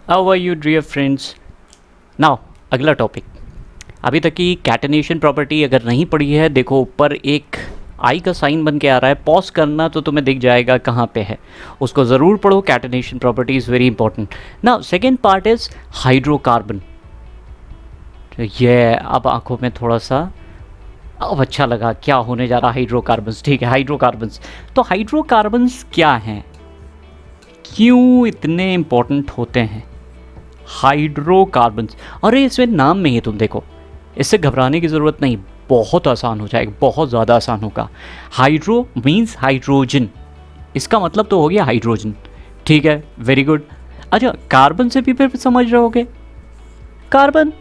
How are you dear friends. Now अगला topic. अभी तक की कैटेनेशन प्रॉपर्टी अगर नहीं पढ़ी है, देखो ऊपर एक आई का साइन बन के आ रहा है, पॉज करना तो तुम्हें दिख जाएगा कहाँ पे है, उसको ज़रूर पढ़ो। Catenation property is very important. Now second part is hydrocarbon. ये अब आंखों में थोड़ा सा अब अच्छा लगा, क्या होने जा रहा है हाइड्रोकार्बन्स। ठीक है, हाइड्रोकार्बन्स। तो हाइड्रोकार्बन्स क्या हैं, क्यों इतने इम्पोर्टेंट होते हैं हाइड्रोकार्बन्स? अरे इसमें नाम में ही तुम देखो, इससे घबराने की ज़रूरत नहीं, बहुत आसान हो जाएगा, बहुत ज़्यादा आसान होगा। हाइड्रो मीन्स हाइड्रोजन, इसका मतलब तो हो गया हाइड्रोजन। ठीक है, वेरी गुड। अच्छा, कार्बन से भी फिर समझ रहे होगे, कार्बन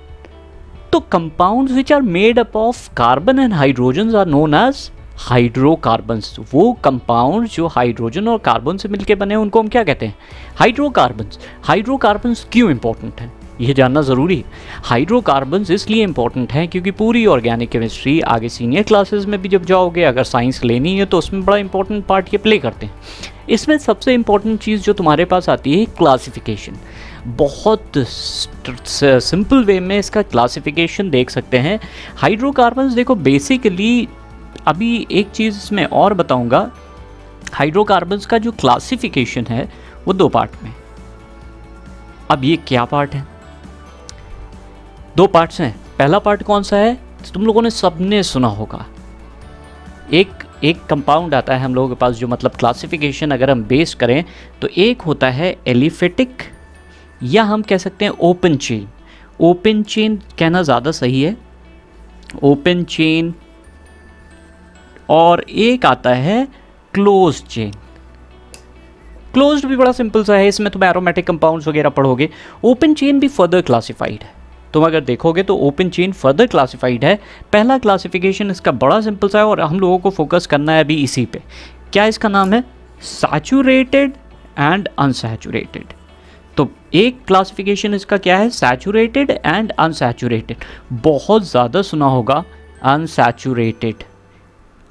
तो compounds which are made up of carbon and hydrogen are known as hydrocarbons. वो कंपाउंड जो हाइड्रोजन और कार्बन से मिलकर बने हैं उनको हम क्या कहते हैं? हाइड्रोकार्बन्स। हाइड्रोकार्बन्स क्यों इंपॉर्टेंट है ये जानना ज़रूरी है। हाइड्रोकार्बन्स इसलिए इंपॉर्टेंट है क्योंकि पूरी ऑर्गेनिक केमिस्ट्री आगे सीनियर क्लासेस में भी जब जाओगे, अगर साइंस लेनी है तो उसमें बड़ा इंपॉर्टेंट पार्ट ये प्ले करते हैं। इसमें सबसे इंपॉर्टेंट चीज़ जो तुम्हारे पास आती है क्लासिफिकेशन। बहुत सिंपल वे में इसका क्लासिफिकेशन देख सकते हैं। हाइड्रोकार्बन्स देखो बेसिकली, अभी एक चीज़ इसमें और बताऊंगा, हाइड्रोकार्बन्स का जो क्लासिफिकेशन है वो दो पार्ट में। अब ये क्या पार्ट है? दो पार्ट्स हैं। पहला पार्ट कौन सा है? तुम लोगों ने सबने सुना होगा, एक कंपाउंड आता है हम लोगों के पास जो मतलब क्लासिफिकेशन अगर हम बेस करें तो एक होता है एलिफेटिक, या हम कह सकते हैं ओपन चेन। ओपन चेन कहना ज़्यादा सही है, ओपन चेन। और एक आता है क्लोज चेन। क्लोज्ड भी बड़ा सिंपल सा है, इसमें तुम एरोमेटिक कंपाउंड्स वगैरह पढ़ोगे। ओपन चेन भी फर्दर क्लासिफाइड है, तुम अगर देखोगे तो ओपन चेन फर्दर क्लासिफाइड है। पहला क्लासिफिकेशन इसका बड़ा सिंपल सा है और हम लोगों को फोकस करना है अभी इसी पे। क्या इसका नाम है? Saturated and unsaturated. तो एक क्लासिफिकेशन इसका क्या है? Saturated and unsaturated. बहुत ज़्यादा सुना होगा अनसैचुरेटेड,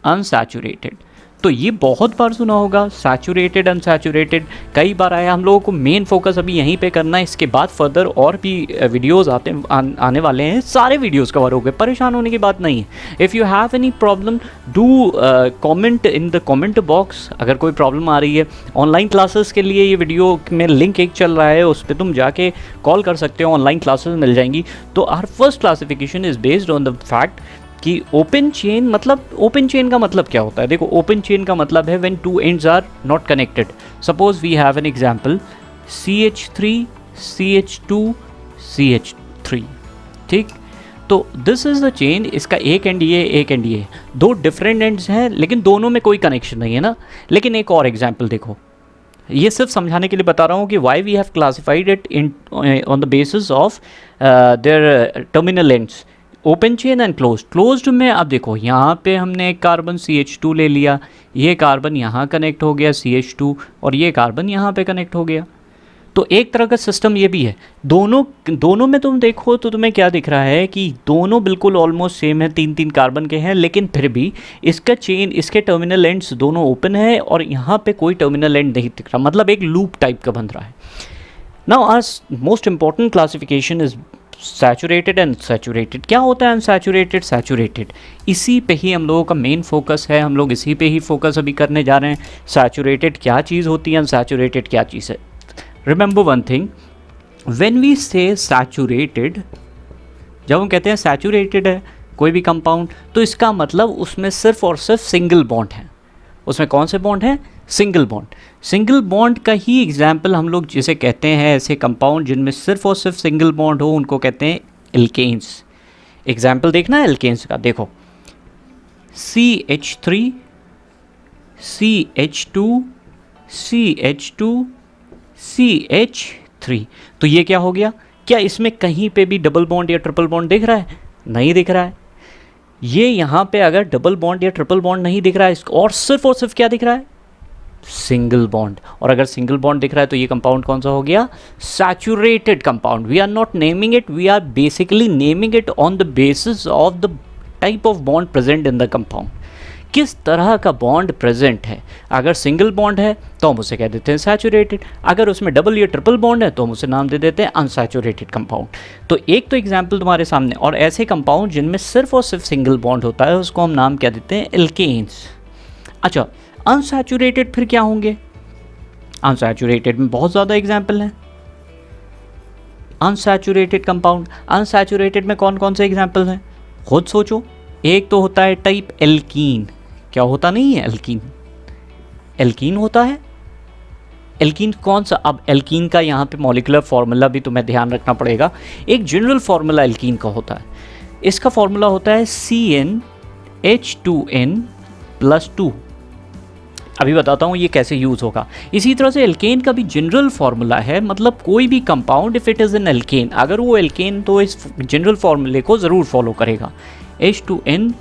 अनसैचुरेटेड, तो ये बहुत बार सुना होगा सैचुरेटेड अनसैचुरेटेड, कई बार आया। हम लोगों को मेन फोकस अभी यहीं पे करना है, इसके बाद फर्दर और भी वीडियोस आने वाले हैं, सारे वीडियोस कवर हो गए, परेशान होने की बात नहीं है। If you have any problem do comment in the comment box. अगर कोई प्रॉब्लम आ रही है, ऑनलाइन क्लासेस के लिए ये वीडियो में लिंक एक चल रहा है, उस पर तुम जाके कॉल कर सकते हो, ऑनलाइन क्लासेस मिल जाएंगी। तो our first classification is based on the fact कि ओपन चेन मतलब, ओपन चेन का मतलब क्या होता है? देखो ओपन चेन का मतलब है when two ends are not connected. Suppose we have an example CH3 CH2 CH3, ठीक। तो दिस इज द चेन, इसका एक एंड ये, एक एंड ये, दो डिफरेंट एंड्स हैं लेकिन दोनों में कोई कनेक्शन नहीं है ना। लेकिन एक और एग्जाम्पल देखो, ये सिर्फ समझाने के लिए बता रहा हूँ कि why we have classified it in on the basis of their terminal ends, open chain and closed में। अब देखो यहाँ पे हमने एक कार्बन CH2 ले लिया, ये कार्बन यहाँ कनेक्ट हो गया CH2, और ये कार्बन यहाँ पे कनेक्ट हो गया। तो एक तरह का सिस्टम ये भी है। दोनों में तुम देखो तो तुम्हें क्या दिख रहा है कि दोनों बिल्कुल ऑलमोस्ट सेम है, तीन तीन कार्बन के हैं, लेकिन फिर भी इसका चेन, इसके टर्मिनल एंड्स दोनों ओपन है और यहाँ पे कोई टर्मिनल एंड नहीं दिख रहा, मतलब एक लूप टाइप का बन रहा है। Now our most important classification is saturated and saturated. क्या होता है अनसैचुरेटेड? सैचुरेटेड, इसी पे ही हम लोगों का मेन फोकस है, हम लोग इसी पे ही फोकस अभी करने जा रहे हैं। सैचुरेटेड क्या चीज़ होती है, अनसैचुरेटेड क्या चीज़ है? Remember one thing, when we say saturated, जब हम कहते हैं सैचुरेटेड है कोई भी कंपाउंड, तो इसका मतलब उसमें सिर्फ और सिर्फ सिंगल बॉन्ड है। उसमें कौन से बॉन्ड हैं? Single bond. सिंगल बॉन्ड का ही एग्जाम्पल हम लोग जिसे कहते हैं, ऐसे कंपाउंड जिनमें सिर्फ और सिर्फ सिंगल बॉन्ड हो, उनको कहते हैं एल्केन्स। एग्जाम्पल देखना है एल्केन्स का, देखो CH3 CH2 CH2 CH3। तो ये क्या हो गया? क्या इसमें कहीं पे भी डबल बॉन्ड या ट्रिपल बॉन्ड दिख रहा है? नहीं दिख रहा है। ये यहाँ पे अगर डबल बॉन्ड या ट्रिपल बॉन्ड नहीं दिख रहा है और सिर्फ क्या दिख रहा है? Single bond. और अगर सिंगल बॉन्ड दिख रहा है तो ये कंपाउंड कौन सा हो गया? Saturated compound. We are not naming it, we are basically naming it on the basis of the type of bond present in the compound. किस तरह का बॉन्ड प्रेजेंट है। अगर सिंगल बॉन्ड है तो हम उसे कह देते हैं सैचुरेटेड, अगर उसमें डबल या ट्रिपल बॉन्ड है तो हम उसे नाम दे देते हैं अनसैचुरेटेड कंपाउंड। तो एक तो एग्जाम्पल तुम्हारे सामने, और ऐसे कंपाउंड जिनमें सिर्फ और सिर्फ सिंगल बॉन्ड होता है उसको हम नाम क्या देते हैं, एल्केन्स। अच्छा, अनसैचुरेटेड फिर क्या होंगे? अनसैचुरेटेड में बहुत ज़्यादा एग्जाम्पल हैं। अनसैचुरेटेड कंपाउंड, अनसैचुरेटेड में कौन कौन से एग्जाम्पल हैं, खुद सोचो। एक तो होता है टाइप एल्कीन, क्या होता नहीं है एल्कीन, एल्कीन होता है। एल्कीन कौन सा? अब एल्कीन का यहाँ पे मॉलिक्यूलर फार्मूला भी तुम्हें ध्यान रखना पड़ेगा। एक जनरल फार्मूला एल्कीन का होता है, इसका फार्मूला होता है CnH2n+2। अभी बताता हूँ ये कैसे यूज़ होगा। इसी तरह से एल्केन का भी जनरल फार्मूला है, मतलब कोई भी compound if it is an alkane, अगर वो एल्केन तो इस जनरल फार्मूले को ज़रूर फॉलो करेगा। H2n,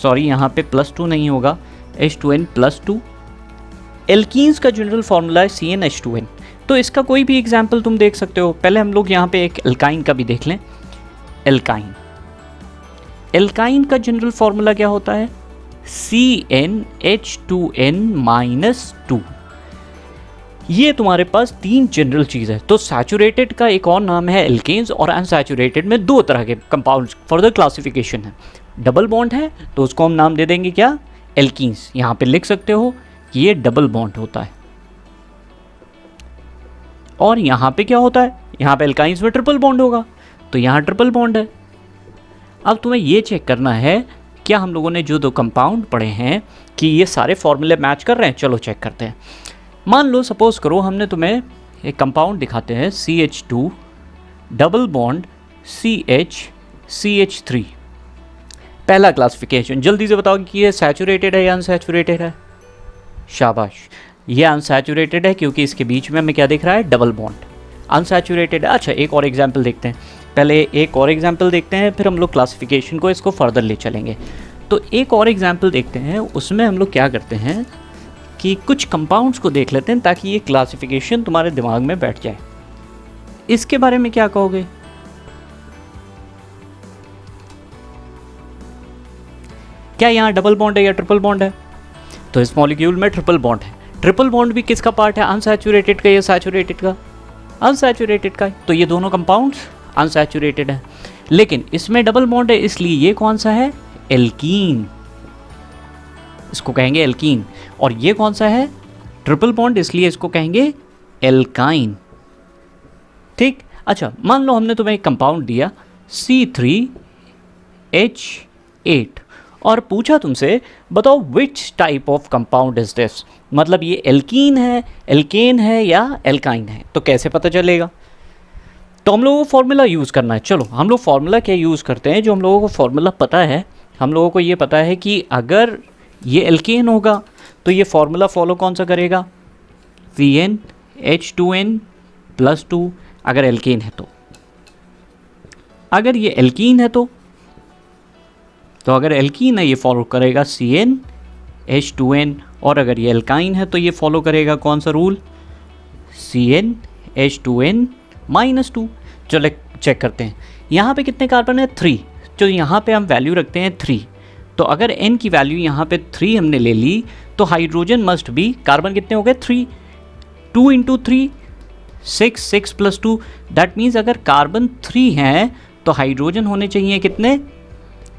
सॉरी यहाँ पे +2 नहीं होगा, H2n+2। एल्कीन्स का जनरल फार्मूला है CnH2n। तो इसका कोई भी एग्जाम्पल तुम देख सकते हो। पहले हम लोग यहाँ पे एक एल्काइन का भी देख लें। एल्काइन, एल्काइन का जनरल फार्मूला क्या होता है, CnH2n-2। ये तुम्हारे पास तीन जनरल चीज़ है। तो सैचुरेटेड का एक और नाम है एल्केन्स, और अनसैचुरेटेड में दो तरह के कंपाउंड्स फर्दर क्लासिफिकेशन है। डबल बॉन्ड है तो उसको हम नाम दे देंगे क्या, एल्कीन्स। यहाँ पे लिख सकते हो कि ये डबल बॉन्ड होता है। और यहाँ पे क्या होता है, यहाँ पे एल्काइंस में ट्रिपल बॉन्ड होगा, तो यहाँ ट्रिपल बॉन्ड है। अब तुम्हें ये चेक करना है क्या हम लोगों ने जो दो कंपाउंड पढ़े हैं कि ये सारे फॉर्मूले मैच कर रहे हैं। चलो चेक करते हैं। मान लो सपोज करो हमने तुम्हें एक कंपाउंड दिखाते हैं CH2 डबल बॉन्ड CH3। पहला क्लासिफिकेशन, जल्दी से बताओ कि ये सैचुरेटेड है या अनसैचुरेटेड है। शाबाश, ये अनसैचुरेटेड है क्योंकि इसके बीच में हमें क्या दिख रहा है, डबल बॉन्ड। अनसैचुरेटेड है। अच्छा, एक और एग्जाम्पल देखते हैं। पहले एक और एग्जाम्पल देखते हैं, फिर हम लोग क्लासिफिकेशन को इसको फर्दर ले चलेंगे। तो एक और एग्जाम्पल देखते हैं, उसमें हम लोग क्या करते हैं कि कुछ कंपाउंड्स को देख लेते हैं ताकि ये क्लासिफिकेशन तुम्हारे दिमाग में बैठ जाए। इसके बारे में क्या कहोगे, क्या यहाँ डबल बॉन्ड है या ट्रिपल बॉन्ड है? तो इस मॉलिक्यूल में ट्रिपल बॉन्ड है। ट्रिपल बॉन्ड भी किसका पार्ट है, अनसैचुरेटेड का या सैचुरेटेड का? अनसैचुरेटेड का। तो ये दोनों कंपाउंड्स अनसैचुरेटेड है, लेकिन इसमें डबल बॉन्ड है, इसलिए ये कौन सा है, एल्कीन। इसको कहेंगे एल्कीन। और ये कौन सा है, ट्रिपल बॉन्ड, इसलिए इसको कहेंगे एल्काइन। ठीक। अच्छा, मान लो हमने तुम्हें एक कंपाउंड दिया C3H8 और पूछा तुमसे बताओ which type of compound is this, मतलब ये एल्कीन है, एल्केन है या एल्काइन है। तो कैसे पता चलेगा? तो हम लोगों को फॉर्मूला यूज़ करना है। चलो हम लोग फॉर्मूला क्या यूज़ करते हैं, जो हम लोगों को फॉर्मूला पता है। हम लोगों को ये पता है कि अगर ये एल्केन होगा तो ये फॉर्मूला फॉलो कौन सा करेगा, CnH2n+2। अगर एल्केन है तो, अगर ये एल्कीन है तो अगर एल्कीन है ये फॉलो करेगा CnH2n, और अगर ये एल्काइन है तो ये फॉलो करेगा कौन सा रूल, CnH2n-2। चलो चेक करते हैं। यहाँ पे कितने कार्बन है, 3। तो यहाँ पे हम वैल्यू रखते हैं 3। तो अगर n की वैल्यू यहाँ पे 3 हमने ले ली तो हाइड्रोजन मस्ट भी, कार्बन कितने हो गए 3, 2 × 3 6, 6 + 2, दैट मीन्स अगर कार्बन 3 हैं तो हाइड्रोजन होने चाहिए कितने,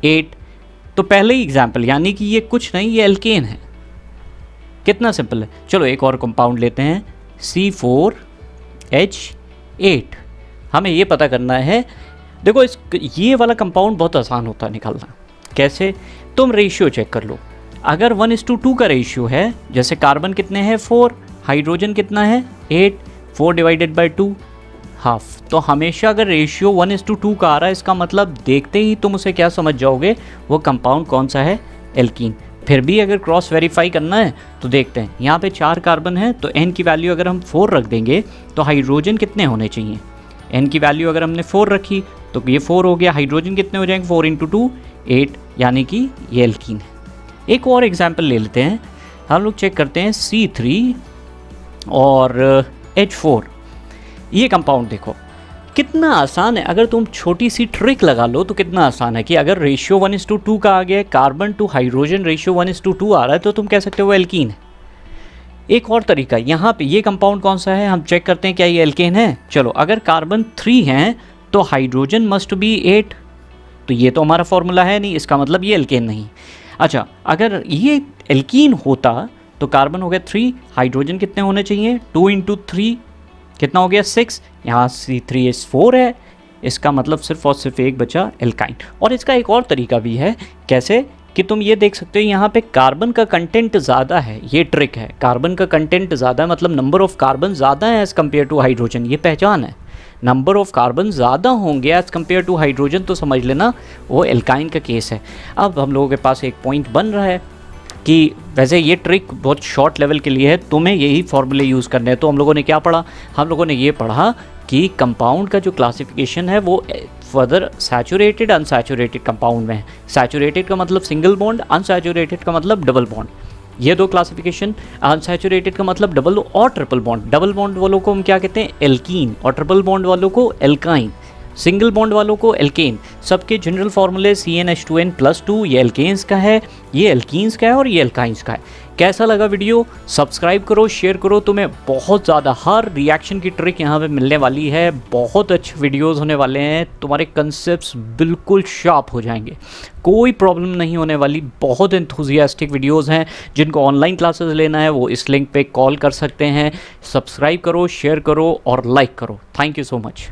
8। तो पहले ही एग्जाम्पल, यानी कि ये कुछ नहीं, ये एल्केन है। कितना सिंपल है। चलो एक और कंपाउंड लेते हैं C4H8। हमें ये पता करना है, देखो ये वाला कंपाउंड बहुत आसान होता है निकालना। कैसे, तुम रेशियो चेक कर लो। अगर 1:2 का रेशियो है, जैसे कार्बन कितने हैं 4, हाइड्रोजन कितना है 8, 4/2 हाफ। तो हमेशा अगर रेशियो 1:2 का आ रहा है, इसका मतलब देखते ही तुम उसे क्या समझ जाओगे, वो कंपाउंड कौन सा है, एल्कीन। फिर भी अगर क्रॉस वेरीफाई करना है तो देखते हैं, यहाँ पे 4 कार्बन है तो n की वैल्यू अगर हम 4 रख देंगे तो हाइड्रोजन कितने होने चाहिए, n की वैल्यू अगर हमने 4 रखी तो ये 4 हो गया, हाइड्रोजन कितने हो जाएंगे 4 × 2 8, यानी कि ये एल्कीन है। एक और एग्जाम्पल ले लेते हैं, हम लोग चेक करते हैं C3 और H4। ये कंपाउंड देखो, कितना आसान है, अगर तुम छोटी सी ट्रिक लगा लो तो कितना आसान है कि अगर रेशियो 1:2 का आ गया है, कार्बन टू हाइड्रोजन रेशियो 1:2 आ रहा है, तो तुम कह सकते हो वो एल्कीन है। एक और तरीका, यहाँ पे ये कंपाउंड कौन सा है, हम चेक करते हैं क्या ये एल्केन है। चलो, अगर कार्बन 3 है तो हाइड्रोजन मस्ट बी 8, तो ये तो हमारा फॉर्मूला है नहीं, इसका मतलब ये एल्केन नहीं। अच्छा, अगर ये एल्कीन होता तो कार्बन हो गया 3, हाइड्रोजन कितने होने चाहिए, 2 × 3 कितना हो गया 6, यहाँ C3H4 है, इसका मतलब सिर्फ और सिर्फ एक बचा एल्काइन। और इसका एक और तरीका भी है, कैसे कि तुम ये देख सकते हो यहाँ पे कार्बन का कंटेंट ज़्यादा है, ये ट्रिक है, कार्बन का कंटेंट ज़्यादा है मतलब नंबर ऑफ कार्बन ज़्यादा है एज़ कम्पेयर टू हाइड्रोजन, ये पहचान है। नंबर ऑफ कार्बन ज़्यादा होंगे एज़ कम्पेयर टू हाइड्रोजन तो समझ लेना वो एल्काइन का केस है। अब हम लोगों के पास एक पॉइंट बन रहा है कि वैसे ये ट्रिक बहुत शॉर्ट लेवल के लिए है, तुम्हें यही फॉर्मूले यूज़ करने हैं। तो हम लोगों ने क्या पढ़ा, हम लोगों ने ये पढ़ा कि कंपाउंड का जो क्लासिफिकेशन है वो फर्दर सैचुरेटेड अनसैचुरेटेड कंपाउंड में है। सैचुरेटेड का मतलब सिंगल बॉन्ड, अनसैचुरेटेड का मतलब डबल बॉन्ड, ये दो क्लासिफिकेशन। अनसैचुरेटेड का मतलब डबल और ट्रिपल बॉन्ड, डबल बॉन्ड वालों को हम क्या कहते हैं एल्कीन, और ट्रिपल बॉन्ड वालों को एल्काइन, सिंगल बॉन्ड वालों को एल्केन। सबके जनरल फार्मूले CnH2n+2, ये एल्केन्स का है, ये एल्कीन्स का है और ये एल्काइंस का है। कैसा लगा वीडियो, सब्सक्राइब करो, शेयर करो, तुम्हें बहुत ज़्यादा हर रिएक्शन की ट्रिक यहाँ पे मिलने वाली है। बहुत अच्छे वीडियोस होने वाले हैं, तुम्हारे कंसेप्ट्स बिल्कुल शार्प हो जाएंगे, कोई प्रॉब्लम नहीं होने वाली। बहुत एंथुजियास्टिक वीडियोस हैं, जिनको ऑनलाइन क्लासेस लेना है वो इस लिंक पे कॉल कर सकते हैं। सब्सक्राइब करो, शेयर करो और लाइक करो। Thank you so much.